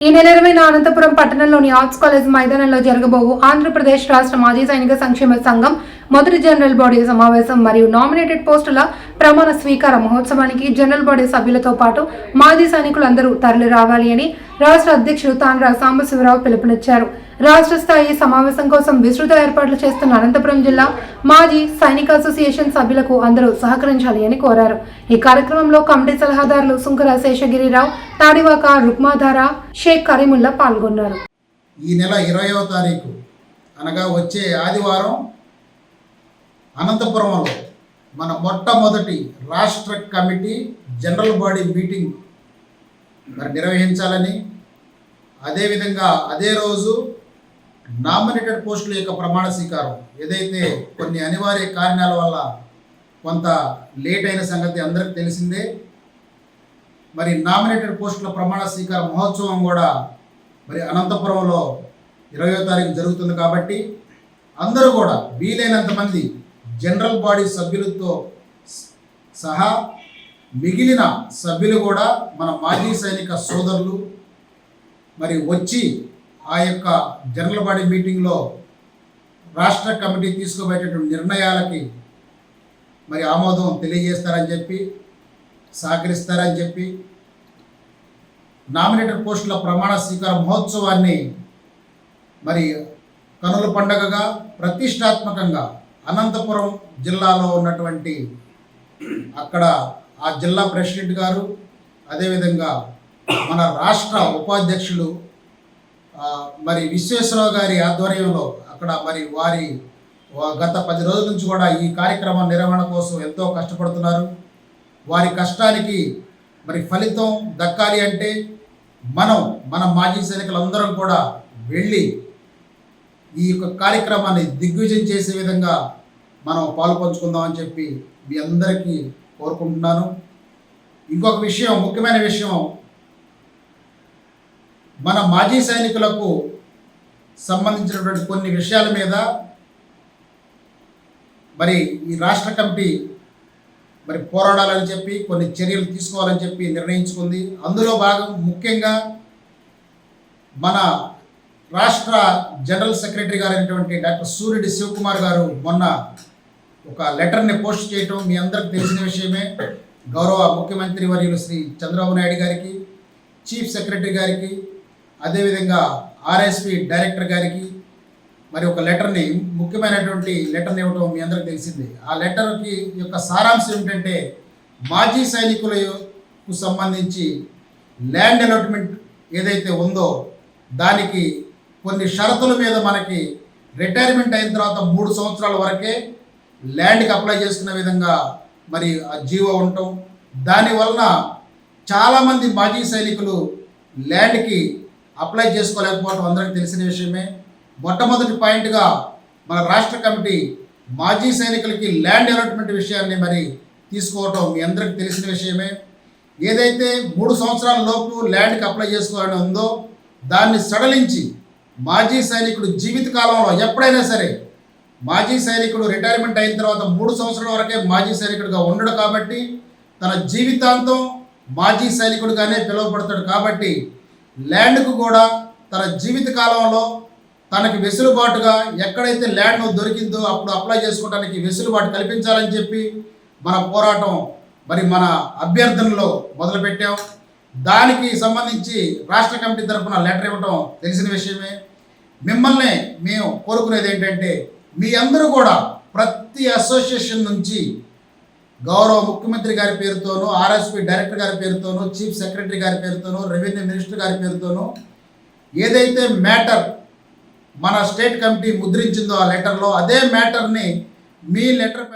ఈ నెల 20న అనంతపురం పట్టణంలోని ఆర్ట్స్ కాలేజ్ మైదానంలో జరగబోవు ఆంధ్రప్రదేశ్ రాష్ట్ర మాజీ సైనిక సంక్షేమ సంఘం మొదటి జనరల్ బాడీ సమావేశం మరియు నామినేటెడ్ పోస్టుల ప్రమాణ స్వీకార మహోత్సవానికి జనరల్ బాడీ సభ్యులతో పాటు మాజీ సైనికులందరూ తరలి రావాలి అని రాష్ట్ర అధ్యక్షుడు తాండ్ర సాంబశివరావు పిలుపునిచ్చారు. రాష్ట్ర స్థాయి సమావేశం కోసం విస్తృత ఏర్పాట్లు చేస్తున్న అనంతపురం జిల్లా మాజీ సైనిక అసోసియేషన్ సభ్యులకు అందరూ సహకరించాలి అని కోరారు. ఈ కార్యక్రమంలో కమిటీ సలహాదారులు సుంకర శేషగిరిరావు, తాడివాక రుక్మాధార, షేక్ కరీముల్లా పాల్గొన్నారు. ఈ నెల 20వ తారీఖు అనగా వచ్చే ఆదివారం అనంతపురంలో మన మొట్టమొదటి రాష్ట్ర కమిటీ జనరల్ బాడీ మీటింగ్ నిర్వహించాలని, అదేవిధంగా అదే రోజు నామినేటెడ్ పోస్టుల యొక్క ప్రమాణ స్వీకారం ఏదైతే కొన్ని అనివార్య కారణాల వల్ల కొంత లేట్ అయిన సంగతి అందరికీ తెలిసిందే. మరి నామినేటెడ్ పోస్టుల ప్రమాణ స్వీకార మహోత్సవం కూడా మరి అనంతపురంలో 20వ తారీఖు జరుగుతుంది. కాబట్టి అందరూ కూడా వీలైనంత మంది జనరల్ బాడీ సభ్యులతో సహా మిగిలిన సభ్యులు కూడా మన మాజీ సైనిక సోదరులు మరి వచ్చి ఆ యొక్క జనరల్ బాడీ మీటింగ్లో రాష్ట్ర కమిటీ తీసుకోబోయేటటువంటి నిర్ణయాలకి మరి ఆమోదం తెలియజేస్తారని చెప్పి, సహకరిస్తారని చెప్పి, నామినేటెడ్ పోస్టుల ప్రమాణ స్వీకార మహోత్సవాన్ని మరి కనుల పండగగా ప్రతిష్టాత్మకంగా అనంతపురం జిల్లాలో ఉన్నటువంటి అక్కడ ఆ జిల్లా ప్రెసిడెంట్ గారు, అదేవిధంగా మన రాష్ట్ర ఉపాధ్యక్షులు మరి విశ్వేశ్వరరావు గారి ఆధ్వర్యంలో అక్కడ మరి వారి గత 10 రోజుల నుంచి కూడా ఈ కార్యక్రమం నిర్వహణ కోసం ఎంతో కష్టపడుతున్నారు. వారి కష్టానికి మరి ఫలితం దక్కాలి అంటే మన మాజీ సైనికులందరం కూడా వెళ్ళి ఈ యొక్క కార్యక్రమాన్ని దిగ్విజయం చేసే విధంగా మనం పాలుపంచుకుందామని చెప్పి మీ అందరికీ కోరుకుంటున్నాను. ఇంకొక విషయం, ముఖ్యమైన విషయం, మన మాజీ సైనికులకు సంబంధించినటువంటి కొన్ని విషయాల మీద మరి ఈ రాష్ట్ర కమిటీ మరి పోరాడాలని చెప్పి, కొన్ని చర్యలు తీసుకోవాలని చెప్పి నిర్ణయించుకుంది. అందులో ముఖ్యంగా మన రాష్ట్ర జనరల్ సెక్రటరీ గారు అయినటువంటి డాక్టర్ సూర్యుడి శివకుమార్ గారు మొన్న ఒక లెటర్ని పోస్ట్ చేయటం మీ అందరికి తెలిసిన విషయమే. గౌరవ ముఖ్యమంత్రి వర్యులు శ్రీ చంద్రబాబు నాయుడు గారికి, చీఫ్ సెక్రటరీ గారికి, అదేవిధంగా ఆర్ఎస్పీ డైరెక్టర్ గారికి మరి ఒక లెటర్ని, ముఖ్యమైనటువంటి లెటర్ని ఇవ్వటం మీ అందరికి తెలిసింది. ఆ లెటర్కి యొక్క సారాంశం ఏమిటంటే, మాజీ సైనికులకు సంబంధించి ల్యాండ్ అలాట్మెంట్ ఏదైతే ఉందో దానికి కొన్ని షరతుల మీద మనకి రిటైర్మెంట్ అయిన తర్వాత 3 సంవత్సరాల వరకే ల్యాండ్కి అప్లై చేసుకునే విధంగా మరి ఆ జీవో ఉండటం, దానివలన చాలామంది మాజీ సైనికులు ల్యాండ్కి అప్లై చేసుకోలేకపోవడం అందరికీ తెలిసిన విషయమే. మొట్టమొదటి పాయింట్గా మన రాష్ట్ర కమిటీ మాజీ సైనికులకి ల్యాండ్ అలాట్మెంట్ విషయాన్ని మరి తీసుకోవటం మీ అందరికీ తెలిసిన విషయమే. ఏదైతే 3 సంవత్సరాల లోపు ల్యాండ్కి అప్లై చేసుకోవాలని ఉందో దాన్ని సడలించి మాజీ సైనికుడు జీవితకాలంలో ఎప్పుడైనా సరే, మాజీ సైనికుడు రిటైర్మెంట్ అయిన తర్వాత 3 సంవత్సరాల వరకే మాజీ సైనికుడిగా ఉండడు కాబట్టి తన జీవితాంతం మాజీ సైనికుడిగానే పిలువబడతాడు. కాబట్టి ల్యాండ్కు కూడా తన జీవితకాలంలో తనకి వెసులుబాటుగా ఎక్కడైతే ల్యాండ్ దొరికిందో అప్పుడు అప్లై చేసుకోవడానికి వెసులుబాటు కల్పించాలని చెప్పి మన పోరాటం మరి మన అభ్యర్థనలో మొదలుపెట్టాం. దానికి సంబంధించి రాష్ట్ర కమిటీ తరఫున లెటర్ ఇవ్వటం తెలిసిన విషయమే. మిమ్మల్ని మేము కోరుకునేది ఏంటంటే, మీ అందరూ కూడా ప్రతి అసోసియేషన్ నుంచి గౌరవ ముఖ్యమంత్రి గారి పేరుతోనూ, ఆర్ఎస్పీ డైరెక్టర్ గారి పేరుతోనూ, చీఫ్ సెక్రటరీ గారి పేరుతోనూ, రెవెన్యూ మినిస్టర్ గారి పేరుతోనూ ఏదైతే మ్యాటర్ మన స్టేట్ కమిటీ ముద్రించిందో ఆ లెటర్లో, అదే మ్యాటర్ని మీ లెటర్